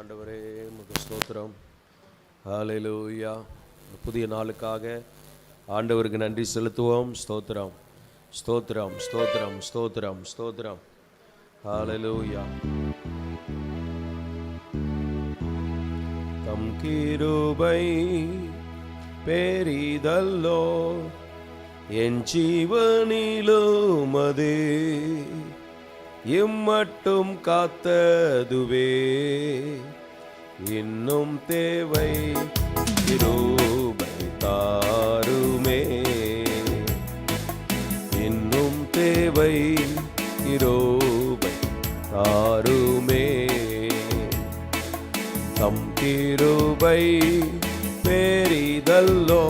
ஆண்டவரே உமக்கு ஸ்தோத்திரம். ஹல்லேலூயா. புதிய நாளுக்காக ஆண்டவருக்கு நன்றி செலுத்துவோம். ஸ்தோத்திரம் ஸ்தோத்திரம் ஸ்தோத்திரம் ஸ்தோத்திரம் ஸ்தோத்திரம். ஹல்லேலூயா. தம் கிருபை பெரிதல்லோ என் ஜீவனிலும் அதே இம்மட்டும் காத்ததுவே இன்னும் தேவை கிருபை தாருமே இன்னும் தேவை கிருபை தாருமே தம் கிருபை பெரிதல்லோ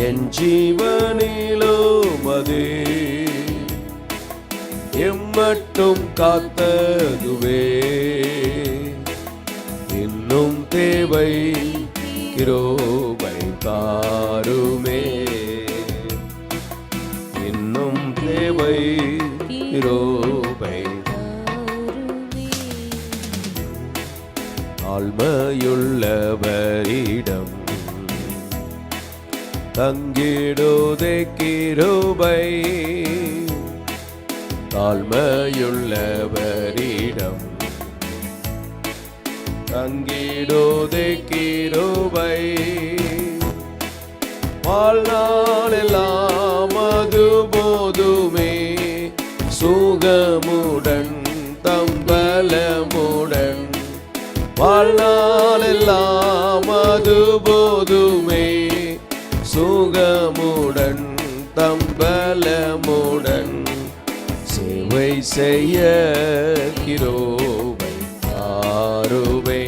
என் ஜீவனிலும் அதே எம்மட்டும் காத்ததுவே இன்னும் தேவை கிருபை தாருமே இன்னும் தேவை கிருபை தாழ்மையுள்ளவரிடம் தங்கிடுதே கிருபை தாழ்மையுள்ளவரிடம் தங்கிடுதே கிருபை வாழ்நாளெல்லாம் அது போதுமே சுகமுடன் தம்பலமுடன் வாழ்நாளெல்லாம் அது போதுமே சுகமுடன் தம்பலமுடன் சேவை செய்ய கிருபை தாருமே.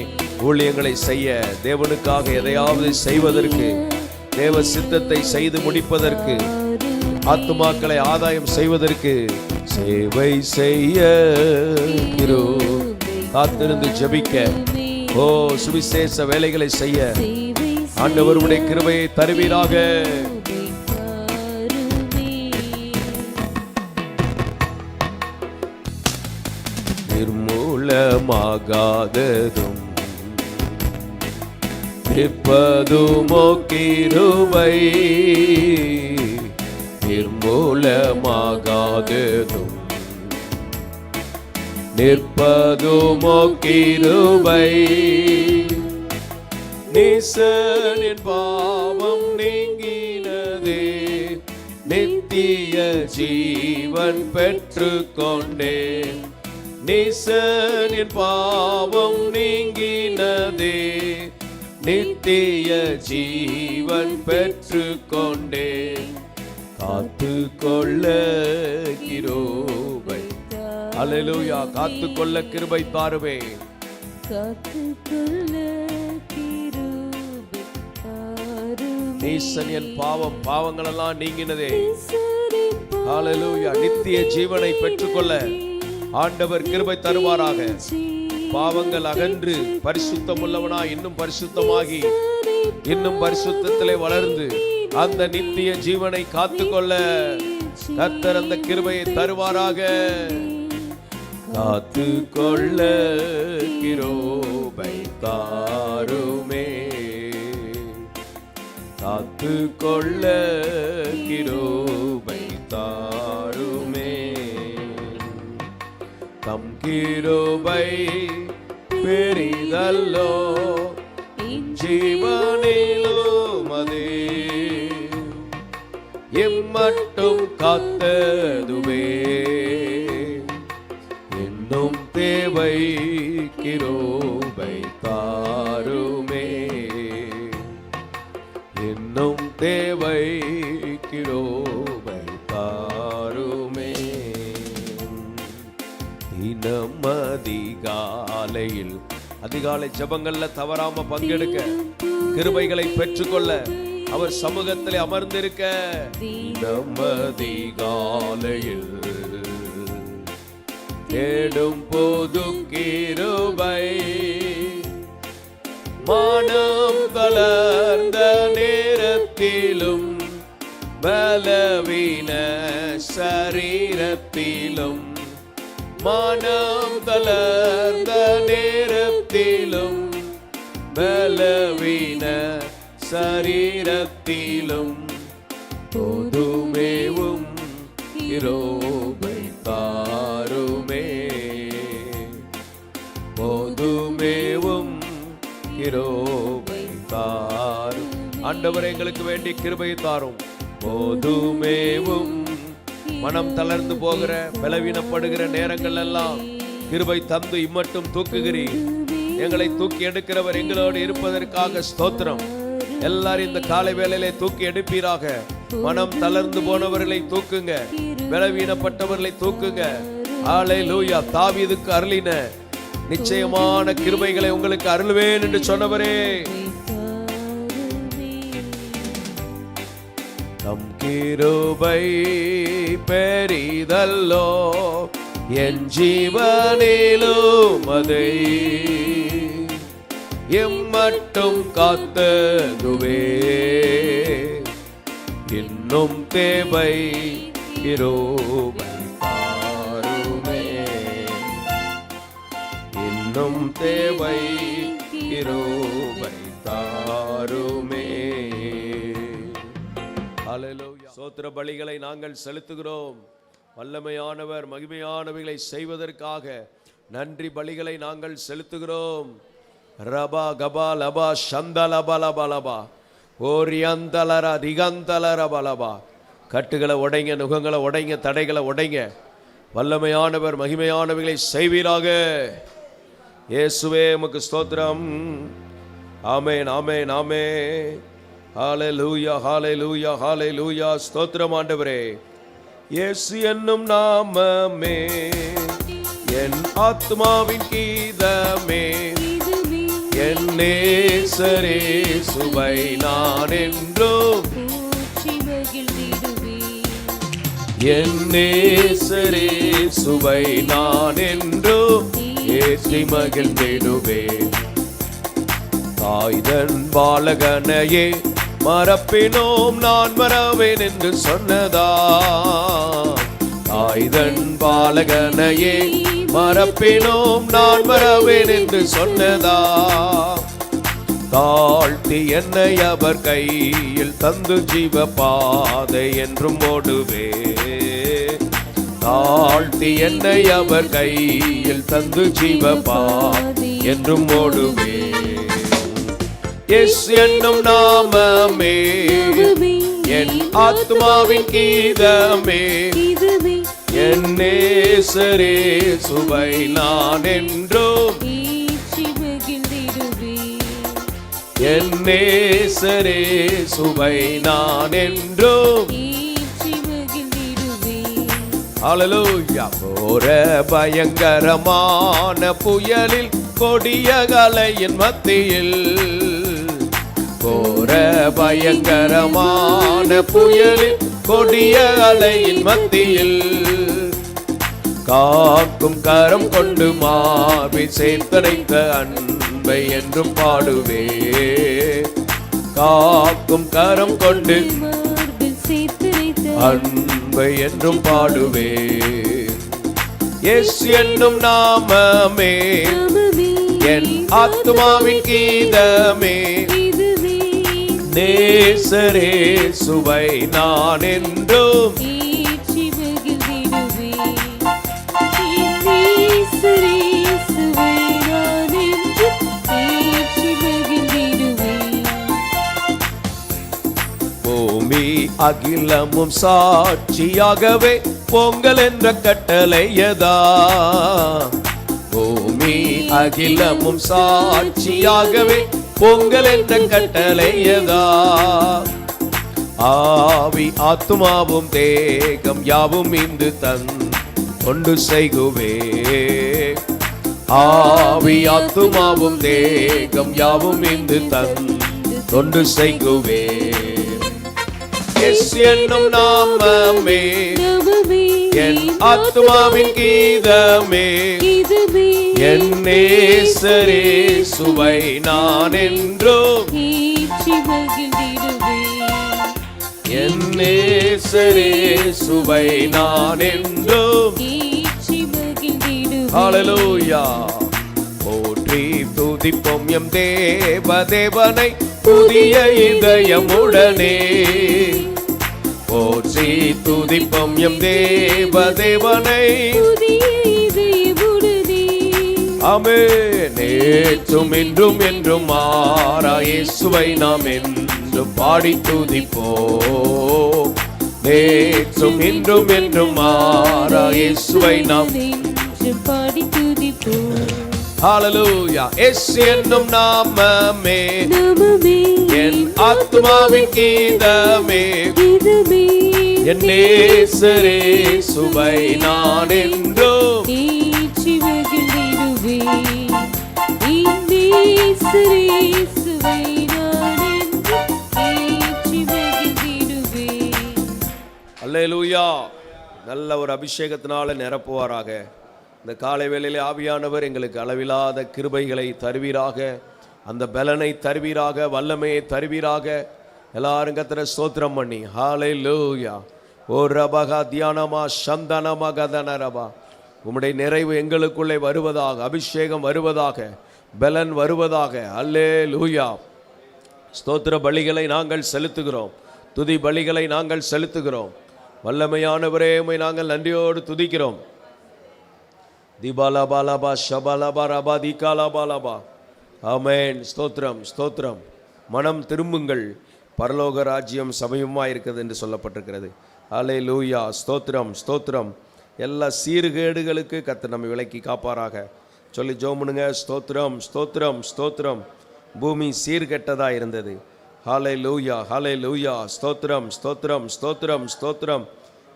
ஊழியங்களை செய்ய, தேவனுக்காக எதையாவது செய்வதற்கு, தேவ சித்தத்தை செய்து முடிப்பதற்கு, ஆத்துமாக்களை ஆதாயம் செய்வதற்கு சேவை செய்ய கிருபை காத்திருந்து ஜெபிக்க, ஓ சுவிசேஷ வேலைகளை செய்ய ஆண்டவருடைய கிருபையை தருவீராக. நிர்மூலமாகாததும் நிற்பதுமோ கிருபை நிர்மூலமாகாததும் நிற்பதுமோ கிருபை நீசனின் பாவம் நீங்கினதே நித்திய ஜீவன் பெற்று கொண்டேன் நீசனின் பாவம் நீங்கினதே நித்திய ஜீவன் பெற்று கொண்டேன் காத்து கொள்ள கிருபை. அல்லேலூயா. காத்து கொள்ள கிருபை தாருவே. நீசன் என் பாவங்கள் எல்லாம் நீங்கினதே. அல்லேலூயா. நித்திய ஜீவனை பெற்றுக்கொள்ள ஆண்டவர் கிருபை தருவாராக. பாவங்கள் அகன்று பரிசுத்தம் உள்ளவனா இன்னும் பரிசுத்தமாகி இன்னும் பரிசுத்தத்திலே வளர்ந்து அந்த நித்திய ஜீவனை காத்துக்கொள்ள கர்த்தர் அந்த கிருபையை தருவாராக. காத்துக்கொள்ள கிருபை தாருமே காத்துக்கொள்ள கிருபை தாருமே தம் கிருபை பெரிதல்லோ ஜீவனிலும் அதே எம்மட்டும் காத்ததுவே இன்னும் தேவை கிருபை தாருமே இன்னும் தேவை கிருபை தாருமே. தினம் அதிகாலை ஜெபங்கள்ல தவறாம பங்கெடுக்க, கிருபைகளை பெற்றுக்கொள்ள, அவர் சமூகத்தில் அமர்ந்திருக்க தினம் அதிகாலையில் தேடும் போது கிருபை மனம் தளர்ந்த நேரத்திலும் பலவீன சரீரத்திலும் மனம் தளர்ந்த நேரத்திலும் நேரத்திலும் பலவீன சரீரத்திலும் போதுமேவும் கிருபை தாருமே, போதுமேவும் கிருபை தாரும். ஆண்டவர் எங்களுக்கு வேண்டிய கிருபை தாரும். போதுமேவும். மனம் தளர்ந்து போகிற பலவீனப்படுகிற நேரங்கள் எல்லாம் கிருபை தந்து இம்மட்டும் தூக்குகிறீர். எங்களை தூக்கி எடுக்கிறவர் எங்களோடு இருப்பதற்காக ஸ்தோத்திரம். எல்லாரும் இந்த காலை வேளையிலே தூக்கி எடுப்பீராக. மனம் தளர்ந்து போனவர்களை தூக்குங்க, பலவீனப்பட்டவர்களை தூக்குங்க. ஹல்லேலூயா. தாவீதுக்கு அருளின நிச்சயமான கிருபைகளை உங்களுக்கு அருள்வேன் என்று சொன்னவரே, தம் கிருபை பெரிதல்லோ என் ஜீவனிலும் அதை எம்மட்டும் காத்ததுவே, இன்னும் தேவை கிருபை தாருமே, இன்னும் தேவை கிருபை தாருமே. ஹல்லேலூயா. ஸ்தோத்திர பலிகளை நாங்கள் செலுத்துகிறோம். வல்லமையானவர் மகிமையானவைகளை செய்வதற்காக நன்றி பலிகளை நாங்கள் செலுத்துகிறோம். ரபா கபா லபா சந்தலபா லபா லபா ஓரியந்தலர திகந்தலர பலபா. கட்டுகளை உடைங்க, நுகங்களை உடைங்க, தடைகளை உடைங்க. வல்லமையானவர் மகிமையானவைகளை செய்வீராக. இயேசுவே உமக்கு ஸ்தோத்திரம். ஆமென், ஆமென், ஆமென். ஹல்லேலூயா, ஹல்லேலூயா, ஹல்லேலூயா. ஸ்தோத்திரம் ஆண்டவரே. இயேசு என்னும் நாமமே என் ஆத்மாவின் கீதமே, என் நேசரே சுவை நான் என்றும், என் நேசரே சுவை நான் என்றும் ஏற்றி மகிழ்ந்திடுவேன். தாய்தன் பாலகனையே மறப்பினோம் நான் மறவேன் என்று சொன்னதா, தாய்தன் பாலகனையே மறப்பினோம் நான் மறவேன் என்று சொன்னதா, தாழ்த்தி என்னை அவர் கையில் தந்து ஜீவ பாதை என்றும் ஓடுவே, தாழ்த்தி என்னை அவர் கையில் தந்து ஜீவ பாதை என்றும் ஓடுவே. இயேசு என்னும் நாமமே என் ஆத்மாவின் கீதமே, என் நேசரே சுவை நான் என்றும், என் நேசரே சுவை நான் என்றும். ஹல்லேலூயா. போர பயங்கரமான புயலில் கொடிய கலையின் மத்தியில், போர பயங்கரமான புயலில் கொடிய அலையின் மத்தியில், காக்கும் கரம் கொண்டு மார்பில் சேர்த்தடைத்த அன்பை என்றும் பாடுவே, காக்கும் கரம் கொண்டு அன்பை என்றும் பாடுவே. இயேசு என்னும் நாமமே என் ஆத்மாவின் கீதமே, நேசரே சுவை நான் என்றும், பூமி அகிலமும் சாட்சியாகவே பொங்கல் என்ற கட்டளையதா, பூமி அகிலமும் சாட்சியாகவே பொங்கல் என்ற கட்டளையதா, ஆவி ஆத்துமாவும் தேகம் யாவும் இந்து தன் கொண்டு செய்குவே, ஆவி ஆத்துமாவும் தேகம் யாவும் இந்து தன் கொண்டு செய்குவே. இயேசு என்னும் நாமமே என் ஆத்மாவின் கீதமே, என் நேசரே சுவை நான் என்றும், என் நேசரே சுவை நான் என்றும். ஹல்லேலூயா. போற்ற போற்றி துதிப்போம் எம் தேவனை புதிய இதயமுடனே. போற்றி துதிப்போம் எம் தேவனை. ஆமென். நேற்றும் இன்றும் என்றும் மாறா இயேசுவை நாம் என்று பாடி துதிப்போம். நேற்றும் இன்றும் என்றும் மாறா இயேசுவை நாம் பாடி துதிப்போம். ஹல்லேலூயா. இயேசு என்னும் நாமமே என் ஆத்துமாவின் கீதமே. என் நேசரே சுவை நான் என்றும் ஏற்றி மகிழ்ந்திடுவேன். என் நேசரே சுவை நான் என்றும் ஏற்றி மகிழ்ந்திடுவேன். அல்லேலூயா. நல்ல ஒரு அபிஷேகத்தினால நிரப்புவாராக. இந்த காலை வேளையிலே ஆவியானவர் எங்களுக்கு அளவில்லாத கிருபைகளை தருவீராக, அந்த பலனை தருவீராக, வல்லமையை தருவீராக. எல்லாரும் கர்த்தரை ஸ்தோத்திரம் பண்ணி ஹல்லேலூயா. ஓ ரபகா தியானமா சந்தனமா கதனரபா. உம்முடைய நிறைவு எங்களுக்குள்ளே வருவதாக, அபிஷேகம் வருவதாக, பலன் வருவதாக. ஹல்லேலூயா. ஸ்தோத்திர பலிகளை நாங்கள் செலுத்துகிறோம், துதி பலிகளை நாங்கள் செலுத்துகிறோம். வல்லமையானவரே உம்மை நாங்கள் நன்றியோடு துதிக்கிறோம். திபாலபாலபா ஷபாலபாரபா திகாலபாலபா. ஆமென். ஸ்தோத்திரம் ஸ்தோத்திரம். மனம் திரும்புங்கள், பரலோக ராஜ்யம் சமயமாக இருக்குது என்று சொல்லப்பட்டிருக்கிறது. ஹல்லேலூயா. ஸ்தோத்திரம் ஸ்தோத்திரம். எல்லா சீர்கேடுகளுக்கு கர்த்தர் நம்மை விலக்கி காப்பாராக சொல்லி ஜெபமுனுங்க. ஸ்தோத்திரம் ஸ்தோத்திரம் ஸ்தோத்திரம். பூமி சீர்கெட்டதாக இருந்தது. ஹல்லேலூயா ஹல்லேலூயா. ஸ்தோத்திரம் ஸ்தோத்திரம் ஸ்தோத்திரம் ஸ்தோத்திரம்.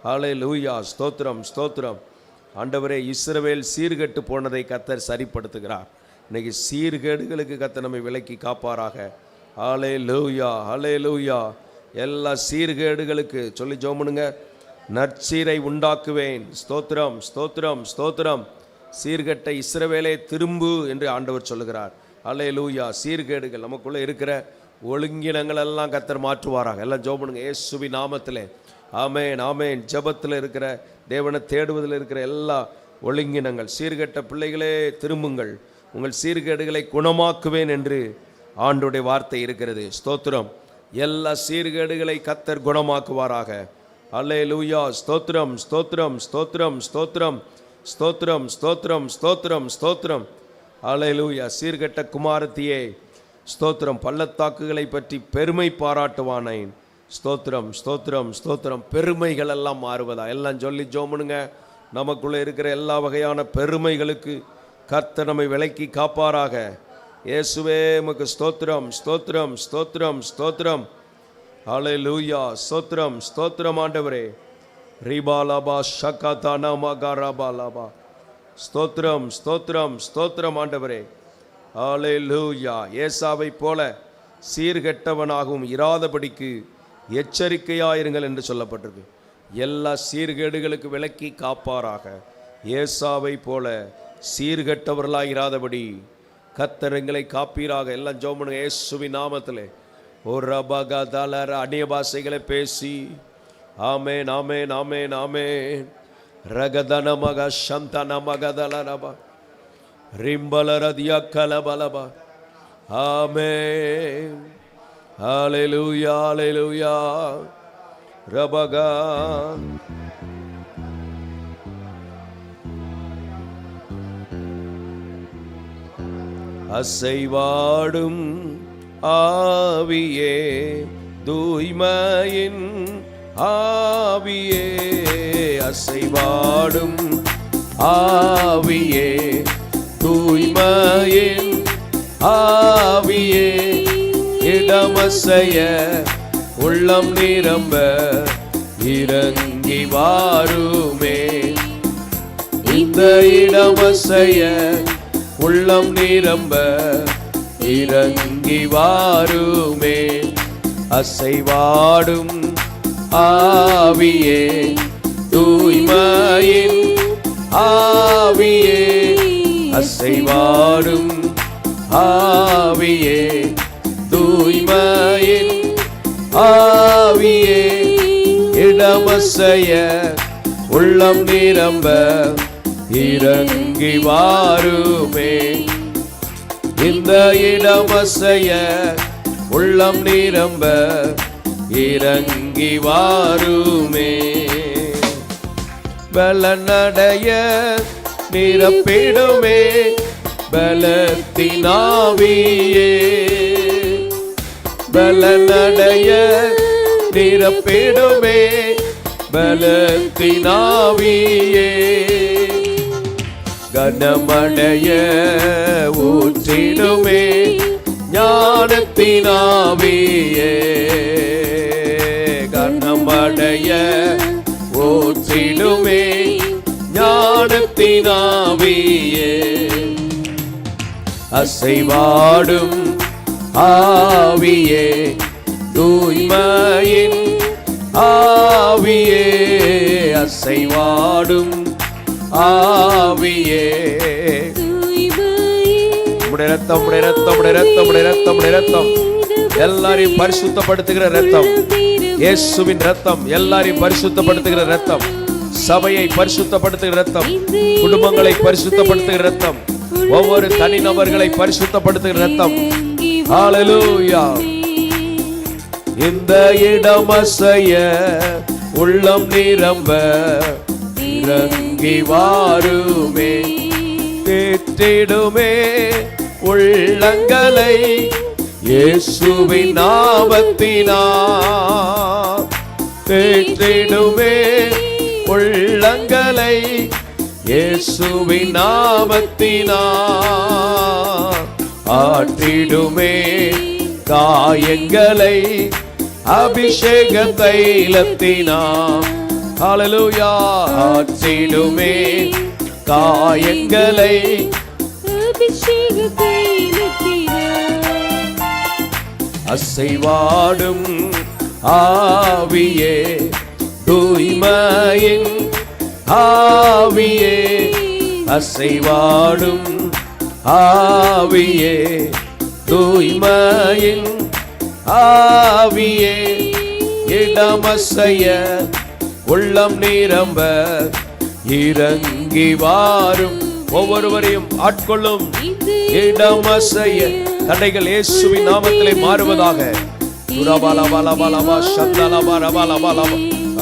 ஹல்லேலூயா. ஸ்தோத்திரம் ஸ்தோத்திரம். ஆண்டவரே, இஸ்ரவேல் சீர்கெட்டு போனதை கர்த்தர் சரிப்படுத்துகிறார். இன்னைக்கு சீர்கேடுகளுக்கு கர்த்தர் நம்மை விலக்கி காப்பாராக. ஹல்லேலூயா ஹல்லேலூயா. எல்லா சீர்கேடுகளுக்கு சொல்லி ஜெபமுனுங்க. நற்சீரை உண்டாக்குவேன். ஸ்தோத்திரம் ஸ்தோத்திரம் ஸ்தோத்திரம். சீர்கெட்ட இஸ்ரவேலே திரும்பு என்று ஆண்டவர் சொல்லுகிறார். ஹல்லேலூயா. சீர்கேடுகள் நமக்குள்ளே இருக்கிற ஒழுங்கினங்கள் எல்லாம் கர்த்தர் மாற்றுவாராக. எல்லாம் ஜெபமுனுங்க இயேசுவின் நாமத்திலே. ஆமென் ஆமென். ஜெபத்தில் இருக்கிற, தேவனை தேடுவதில் இருக்கிற எல்லா ஒழுங்கினங்கள், சீர்கெட்ட பிள்ளைகளே திரும்புங்கள், உங்கள் சீர்கேடுகளை குணமாக்குவேன் என்று ஆண்டவருடைய வார்த்தை இருக்கிறது. ஸ்தோத்திரம். எல்லா சீர்கேடுகளை கர்த்தர் குணமாக்குவாராக. ஹல்லேலூயா. ஸ்தோத்திரம் ஸ்தோத்திரம் ஸ்தோத்திரம் ஸ்தோத்திரம் ஸ்தோத்திரம் ஸ்தோத்திரம் ஸ்தோத்திரம் ஸ்தோத்திரம். ஹல்லேலூயா. சீர்கெட்ட குமாரத்தியே ஸ்தோத்திரம். பள்ளத்தாக்குகளை பற்றி பெருமை பாராட்டுவானேன். ஸ்தோத்திரம் ஸ்தோத்திரம் ஸ்தோத்திரம். பெருமைகள் எல்லாம் மாறுவதா? எல்லாம் சொல்லி ஜெபமுனுங்க. நமக்குள்ளே இருக்கிற எல்லா வகையான பெருமைகளுக்கு கர்த்தர் நம்மை விலக்கி காப்பாராக. இயேசுவே உமக்கு ஸ்தோத்திரம் ஸ்தோத்திரம் ஸ்தோத்திரம் ஸ்தோத்திரம். ஹல்லேலூயா. ஸ்தோத்திரம் ஸ்தோத்திரம் ஆண்டவரே. ரிபாலபா ஷகதானா மகரபாலபா. ஸ்தோத்திரம் ஸ்தோத்திரம் ஸ்தோத்திரம் ஆண்டவரே. ஹல்லேலூயா. ஏசாவை போல சீர்கெட்டவனாகவும் இராதபடிக்கு எச்சரிக்கையாயிருங்கள் என்று சொல்லப்பட்டிருக்கு. எல்லா சீர்கேடுகளுக்கு விலக்கி காப்பாராக. ஏசாவை போல சீர்கெட்டவர்களாக இராதபடி கர்த்தர் எங்களை காப்பீராக. எல்லாம் ஜெபமுனுங்க இயேசுவின் நாமத்திலே. ஒரு ரபகதலர அந்நிய பாஷைகளை பேசி ஆமென் ஆமென் ஆமென் ஆமென். ரகதனமக சந்தனமகதலரபா ரிம்பலரதிய கலபலபா. ஆமென். ஹல்லேலூயா ஹல்லேலூயா. ரபகா அசைவாடும் ஆவியே, தூய்மையின் ஆவியே. அசைவாடும் ஆவியே, தூய்மையின் ஆவியே. இடமசைய உள்ளம் நிரம்ப இறங்கி வாருமே. இந்த இடமசைய உள்ளம் நிரம்ப இறங்கி வாருமே. அசைவாடும் ஆவியே, தூய்மையின் ஆவியே. அசைவாடும் ஆவியே, தூய்மையின் ஆவியே. இடமசைய உள்ளம் நிரம்ப இறங்கி வாருமே. இந்த இடம் அசைய உள்ளம் நிரம்ப இறங்கி வாருமே. பலனடைய நிரப்பிடுமே பலத்தினாவியே, பலனடைய நிரப்பிடுமே பலத்தினாவியே. கனமடைய ஊற்றிடுமே ஞானத்தினாவியே, கனமடைய ஊற்றிடுமே ஞானத்தினாவியே. அசைவாடும் ஆவியே தூய்மையின் ஆவியே, அசைவாடும் ஆவியே. உம்முடைய ரத்தம், உம்முடைய ரத்தம், உம்முடைய ரத்தம், உம்முடைய ரத்தம், உம்முடைய ரத்தம் எல்லாரையும் பரிசுத்தப்படுத்துகிற ரத்தம். இயேசுவின் ரத்தம் எல்லாரையும் பரிசுத்தப்படுத்துகிற ரத்தம். சபையை பரிசுத்தப்படுத்துகிற ரத்தம், குடும்பங்களை பரிசுத்தப்படுத்துகிற ரத்தம், ஒவ்வொரு தனிநபர்களை பரிசுத்தப்படுத்துகிற ரத்தம். ஹல்லேலூயா. இந்த இடம் அசைய உள்ளம் நிரம்ப இறங்கி வாருமே. தேற்றிடுமே உள்ளங்களை இயேசுவின் நாமத்தினால், தேற்றிடுமே உள்ளங்களை இயேசுவின் நாமத்தினால். ஆற்றிடுமே காயங்களை அபிஷேக தைலத்தினால். ஹல்லேலூயா. ஆற்றிடுமே காயங்களை அபிஷேக தைலத்தினால். அசைவாடும் ஆவியே தூய்மையின் ஆவியே, அசைவாடும் ஆவியே தூய்மையின் ஆவியே. இடமசைய உள்ளம் நிரம்ப இறங்கி வாரும். ஒவ்வொருவரையும் ஆட்கொள்ளும். இடமசைய தடைகள் இயேசுவின் நாமத்திலே மாறுவதாக.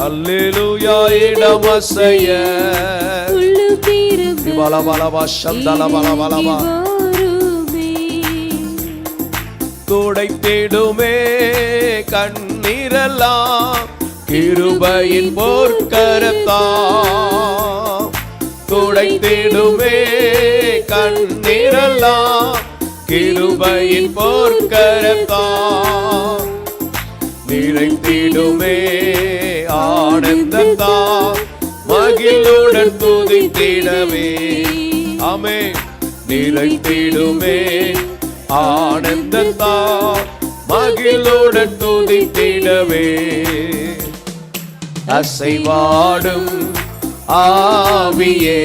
அல்லேலூயா. இடமசைய துடைத்திடுமே கண்ணீரெல்லாம் கிருபையின் போர்க்கரத்தாம். துடைத்திடுமே கண்ணீரெல்லாம் கிருபையின் போர்க்கரத்தாம். நிறைத்திடுமே ஆனந்தத்தாம் மகிழுடன் துதித்திடவே. ஆமென். நிறைத்திடுமே ஆனந்தத்தாம் மகிழுடன் துதித்திடவே. அசைவாடும் ஆவியே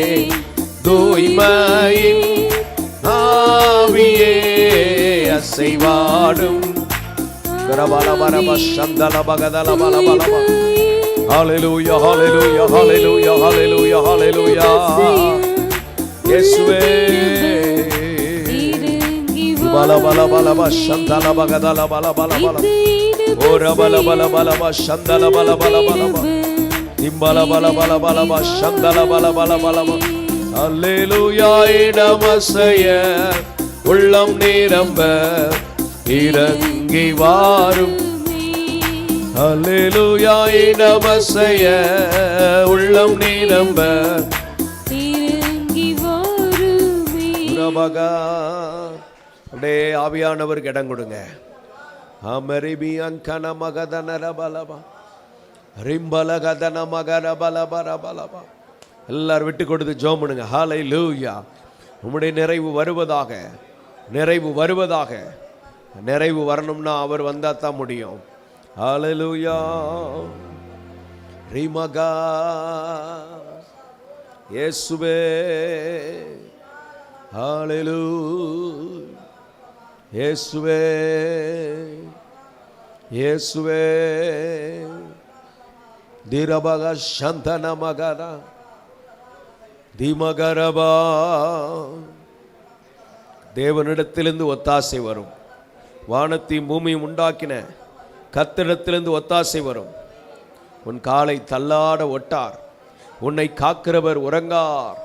தூய்மையின் ஆவியே, அசைவாடும். ஹல்லேலூயா, ஹல்லேலூயா, ஹல்லேலூயா, ஹல்லேலூயா, ஹல்லேலூயா. இயேசுவே. பல பல பல சந்தல பகதல பல பல பல ஓர பல பல பல சந்தல பல பல பல இம்பல பல பல பல சந்தல பல பல பல. அல்லேலூயா. இடமசைய உள்ளம் நிரம்ப இறங்கி வாரும். அல்லேலூயா. இடமசைய உள்ளம் நிரம்ப இறங்கி வாருமே. அப்படியே ஆவியானவருக்கு இடம் கொடுங்க. அமரிபியன் கன மகதனர பலபா ரிம்பல கதன மகர பலபர பலபா. எல்லாரும் விட்டு கொடுத்து ஜெபம் பண்ணுங்க. ஹல்லேலூயா. உம்முடைய நிறைவு வருவதாக, நிறைவு வருவதாக. நிறைவு வரணும்னா அவர் வந்தா தான் முடியும். ஹல்லேலூயா. ரிமகா இயேசுவே. ஹல்லேலூயா. இயேசுவே, இயேசுவே. திரபக சந்தன மகர திமகரபா தேவனிடத்திலிருந்து ஒத்தாசை வரும். வானத்தையும் பூமியும் உண்டாக்கின கர்த்தரிடத்திலிருந்து ஒத்தாசை வரும். உன் காலை தள்ளாட ஒட்டார். உன்னை காக்கிறவர் உறங்கார்.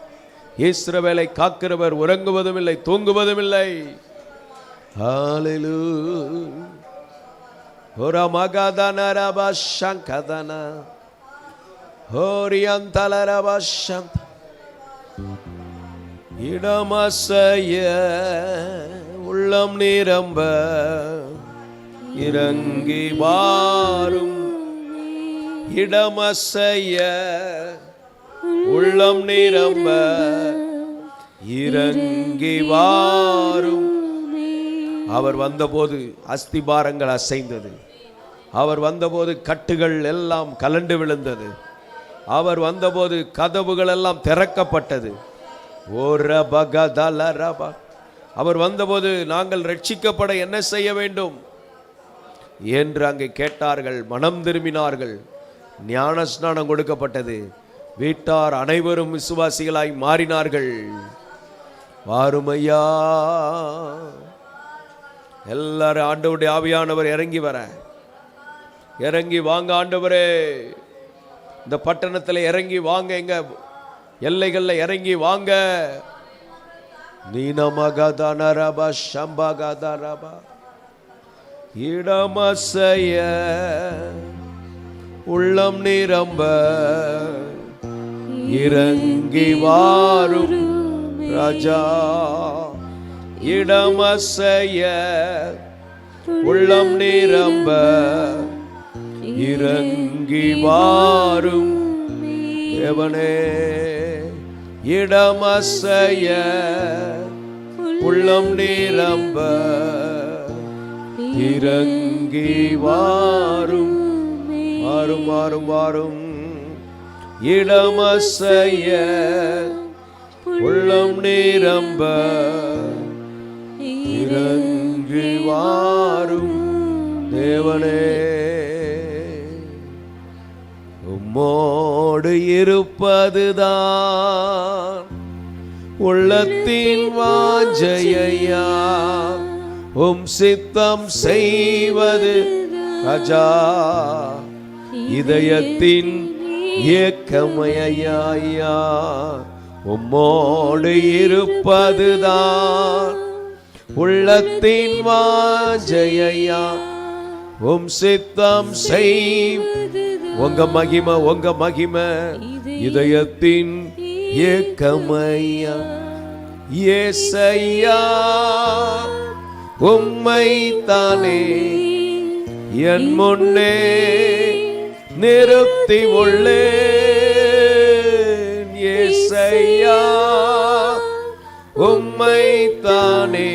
இஸ்ரவேலை காக்கிறவர் உறங்குவதும் இல்லை, தூங்குவதும் இல்லை. ஹல்லேலூயா. ஓரா மகதன ரபா சங்கதன ஹோரியந்தல ரபா சந்த இடமசைய உள்ளம் நிரம்ப இறங்கி வாரும். இடமசைய உள்ளம் நிரம்ப இறங்கி வாரும். அவர் வந்தபோது அஸ்திபாரங்கள் அசைந்தது. அவர் வந்தபோது கட்டுகள் எல்லாம் கலண்டு விழுந்தது. அவர் வந்தபோது கதவுகள் எல்லாம் திறக்கப்பட்டது. அவர் வந்தபோது நாங்கள் ரட்சிக்கப்பட என்ன செய்ய வேண்டும் என்று அங்கே கேட்டார்கள். மனம் திரும்பினார்கள். ஞானஸ்நானம் கொடுக்கப்பட்டது. வீட்டார் அனைவரும் விசுவாசிகளாய் மாறினார்கள். வாருமையா, எல்லாரும் ஆண்டவருடைய ஆவியானவர் இறங்கி வாங்க. ஆண்டவரே, இந்த பட்டணத்தில் இறங்கி வாங்க, எங்க எல்லைகள்ல இறங்கி வாங்க. நீனமகதனரபா சம்பகதரபா இடமசைய உள்ளம் நிரம்ப இறங்கி வாரும் ராஜா. இடமசைய உள்ளம் நிரம்ப இறங்கி வாரும் தேவனே. இடமசைய உள்ளம் நிரம்ப இறங்கி வாரும். வாரும் வாரும் வாரும். இடமசைய உள்ளம் நிரம்ப இறங்கி வாரும் தேவனே. உம்மோடு இருப்பதுதான் உள்ளத்தின் வாஞ்சையா. உம் சித்தம் செய்வது ராஜா இதயத்தின் ஏக்கமையா. உம்மோடு இருப்பதுதான் உள்ளத்தின் வாஞ்சையா. உம் சித்தம் செய்வது உங்க மகிமை இதயத்தின் ஏக்கமையா. ஏசையா, உம்மை தானே என் முன்னே நிறுத்தி உள்ளேன். ஏசையா, உம்மை தானே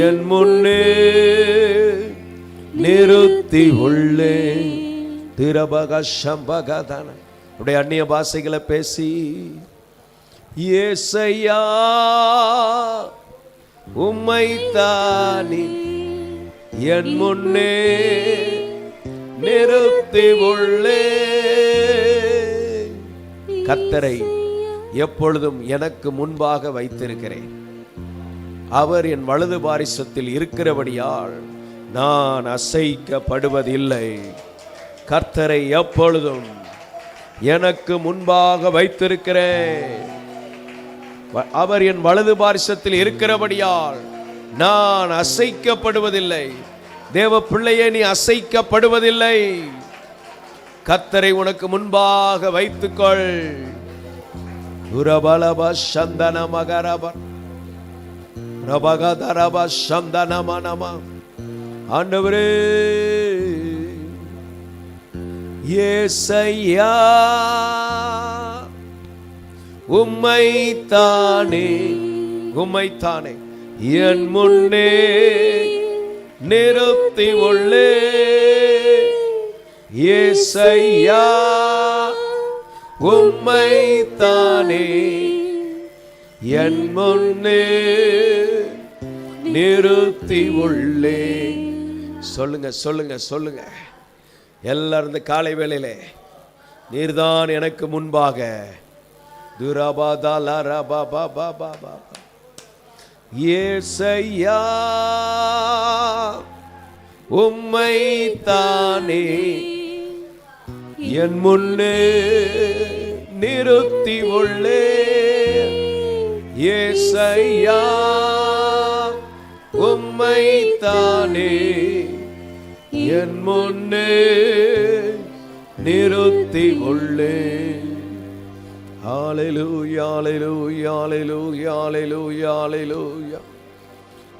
என் முன்னே நிறுத்தி உள்ளேன். திரபகம்பகதன அப்படியே அந்நிய பாஷைகளை பேசி ஏசையா, உம்மை தானே என் முன்னே நிறுத்தி உள்ளேன். கர்த்தரை எப்பொழுதும் எனக்கு முன்பாக வைத்திருக்கிறேன். அவர் என் வலது பாரிசத்தில் இருக்கிறபடியால் நான் அசைக்கப்படுவதில்லை. கர்த்தரை எப்பொழுதும் எனக்கு முன்பாக வைத்திருக்கிறேன். அவர் என் வலது பாரிசத்தில் இருக்கிறபடியால் நான் அசைக்கப்படுவதில்லை. தேவ பிள்ளையே, நீ அசைக்கப்படுவதில்லை. கர்த்தரை உனக்கு முன்பாக வைத்துக்கொள். துரபலப சந்தன மகரப ரபகதரப சந்தன மனம. ஆண்டவரே, ஏசையா, உம்மை தானே என் முன்னே நிறுத்தி உள்ளே. ஏசையா, உம்மை தானே என் முன்னே நிறுத்தி உள்ளே. சொல்லுங்க எல்லாரும் இந்த காலை வேளையிலே, நீர்தான் எனக்கு முன்பாக ஏசையா உம்மை தானே என் முன்னே நிறுத்தி உள்ளே. ஏசையா உம்மை தானே என் முன்னே நிறுத்தி உள்ளே. ஹல்லேலூயா ஹல்லேலூயா ஹல்லேலூயா ஹல்லேலூயா ஹல்லேலூயா.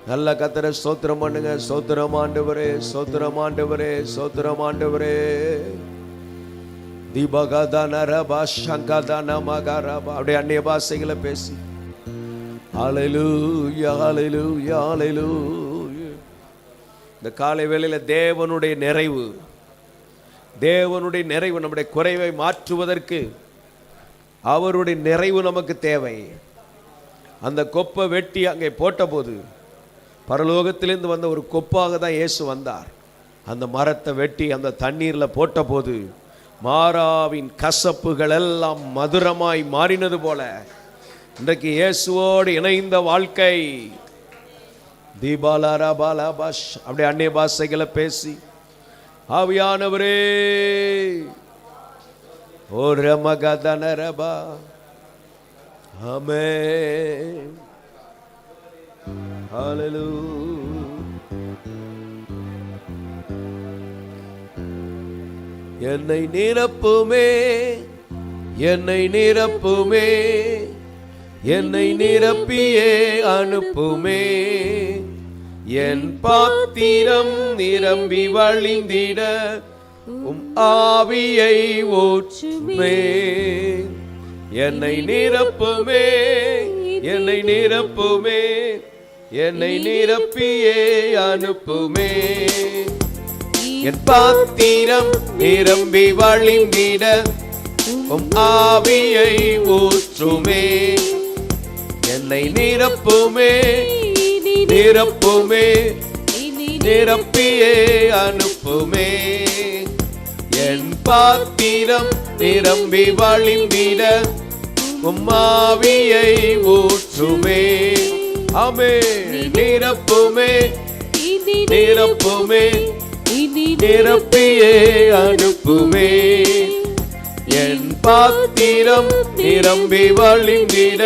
நல்ல கர்த்தரை ஸ்தோத்திரம் பண்ணுங்க. ஸ்தோத்திரம் ஆண்டவரே, ஸ்தோத்திரம் ஆண்டவரே, ஸ்தோத்திரம் ஆண்டவரே. தீபகதனரபா சங்கதனமகரபா. அப்படியே அந்நிய பாஷைகளை பேசி ஹல்லேலூயா ஹல்லேலூயா ஹல்லேலூயா. இந்த காலை வேளையில தேவனுடைய நிறைவு, தேவனுடைய நிறைவு, நம்முடைய குறைவை மாற்றுவதற்கு அவருடைய நிறைவு நமக்கு தேவை. அந்த கொப்பை வெட்டி அங்கே போட்டபோது பரலோகத்திலிருந்து வந்த ஒரு கொப்பாக தான் இயேசு வந்தார். அந்த மரத்தை வெட்டி அந்த தண்ணீரில் போட்டபோது மாறாவின் கசப்புகள் எல்லாம் மதுரமாய் மாறினது போல இன்றைக்கு இயேசுவோடு இணைந்த வாழ்க்கை. தீபாலாபாலாபாஷ். அப்படியே அந்நிய பாஷைகளை பேசி ஆவியானவரே ஓ ரமகதனரபா. ஆமென். ஹல்லேலூயா. என்னை நிரப்புமே, என்னை நிரப்புமே, என்னை நிரப்பியே அனுப்புமே. என் பாத்திரம் நிரம்பி வழிந்திட உம் ஆவியை ஊற்றுமே. என்னை நிரப்புமே, என்னை நிரப்புமே, என்னை நிரப்பியே அனுப்புமே. என் பாத்திரம் நிரம்பி வழிந்திட உம் ஆவியை ஊற்றுமே. என்னை நிரப்புமே, நிரப்புமே, நிரப்பியே அனுப்புமே. என் பாத்திரம் நிரம்பி வழிந்திட உம் ஆவியை ஊற்றுமே. ஆமென். நிரப்புமே, நிரப்புமே, நிரப்பியே அனுப்புமே. என் பாத்திரம் நிரம்பி வழிந்திட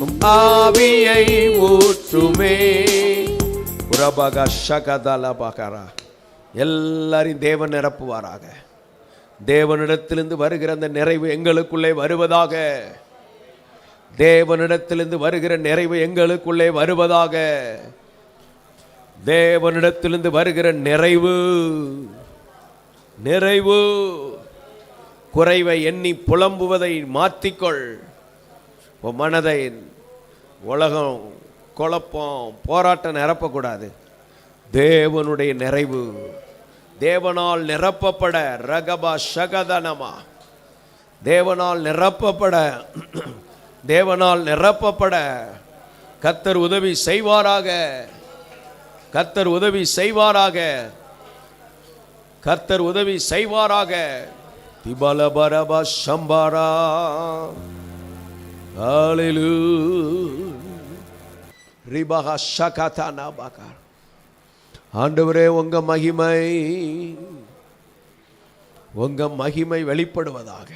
உம் ஆவியை ஊற்றுமே. உரபக ஷகதலபகரா. எல்லாரையும் தேவன் நிரப்புவாராக. தேவனிடத்திலிருந்து வருகிற அந்த நிறைவு எங்களுக்குள்ளே வருவதாக. தேவனிடத்திலிருந்து வருகிற நிறைவு எங்களுக்குள்ளே வருவதாக. தேவனிடத்திலிருந்து வருகிற நிறைவு, நிறைவு. குறைவை எண்ணி புலம்புவதை மாற்றிக்கொள். உன் மனதை உலகம், குழப்பம், போராட்டம் நிரப்பக்கூடாது. தேவனுடைய நிறைவு, தேவனால் நிரப்பப்பட ரகபா ஷகதனமா. தேவனால் நிரப்பப்பட, தேவனால் நிரப்பப்பட கர்த்தர் உதவி செய்வாராக. கர்த்தர் உதவி செய்வாராக. கர்த்தர் உதவி செய்வாராக. திபலபரபா சம்பாரா. ஹல்லேலூயா. ரிபஹா ஷகதனா பகா. ஆண்டவரே உங்க மகிமை, உங்க மகிமை வெளிப்படுவதாக.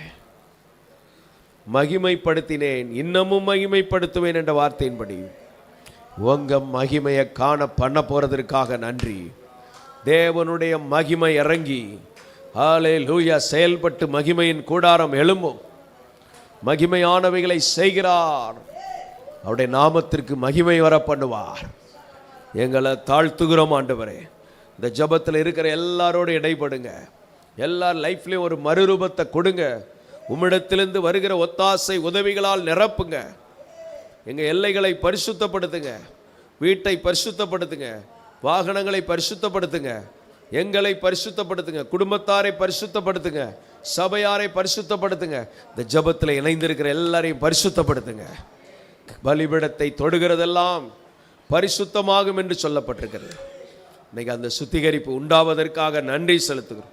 மகிமைப்படுத்தினேன், இன்னமும் மகிமைப்படுத்துவேன் என்ற வார்த்தையின்படி உங்க மகிமையை காண பண்ண போறதற்காக நன்றி. தேவனுடைய மகிமை இறங்கி ஹல்லேலூயா செயல்பட்டு மகிமையின் கூடாரம் எழும்பும். மகிமையானவைகளை செய்கிறார். அவருடைய நாமத்திற்கு மகிமை வர பண்ணுவார். எங்களை தாழ்த்துகிறோம் ஆண்டவரே. இந்த ஜபத்தில் இருக்கிற எல்லாரோடு இடைப்படுங்க. எல்லார் லைஃப்லையும் ஒரு மறுரூபத்தை கொடுங்க. உம்மிடத்திலிருந்து வருகிற ஒத்தாசை உதவிகளால் நிரப்புங்க. எங்கள் எல்லைகளை பரிசுத்தப்படுத்துங்க. வீட்டை பரிசுத்தப்படுத்துங்க. வாகனங்களை பரிசுத்தப்படுத்துங்க. எங்களை பரிசுத்தப்படுத்துங்க. குடும்பத்தாரை பரிசுத்தப்படுத்துங்க. சபையாரை பரிசுத்தப்படுத்துங்க. இந்த ஜபத்தில் இணைந்திருக்கிற எல்லாரையும் பரிசுத்தப்படுத்துங்க. பலிபீடத்தை தொடுகிறதெல்லாம் பரிசுத்தமாகும் என்று சொல்லப்பட்டிருக்கிறது. இன்னைக்கு அந்த சுத்திகரிப்பு உண்டாவதற்காக நன்றி செலுத்துகிறோம்.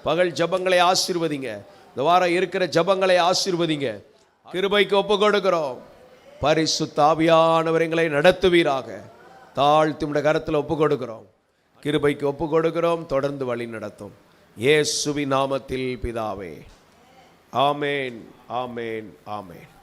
பகல் ஜபங்களை ஆசீர்வதிங்க. இந்த வாரம் இருக்கிற ஜபங்களை ஆசீர்வதிங்க. கிருபைக்கு ஒப்பு கொடுக்கிறோம். பரிசுத்த ஆவியானவர் எங்களை நடத்துவீராக. தாழ்த்தி உம்முடைய கரத்தில் ஒப்பு கொடுக்கிறோம். கிருபைக்கு ஒப்பு கொடுக்கிறோம். தொடர்ந்து வழி நடத்தும் இயேசுவின் நாமத்தில் பிதாவே. ஆமேன், ஆமேன், ஆமேன்.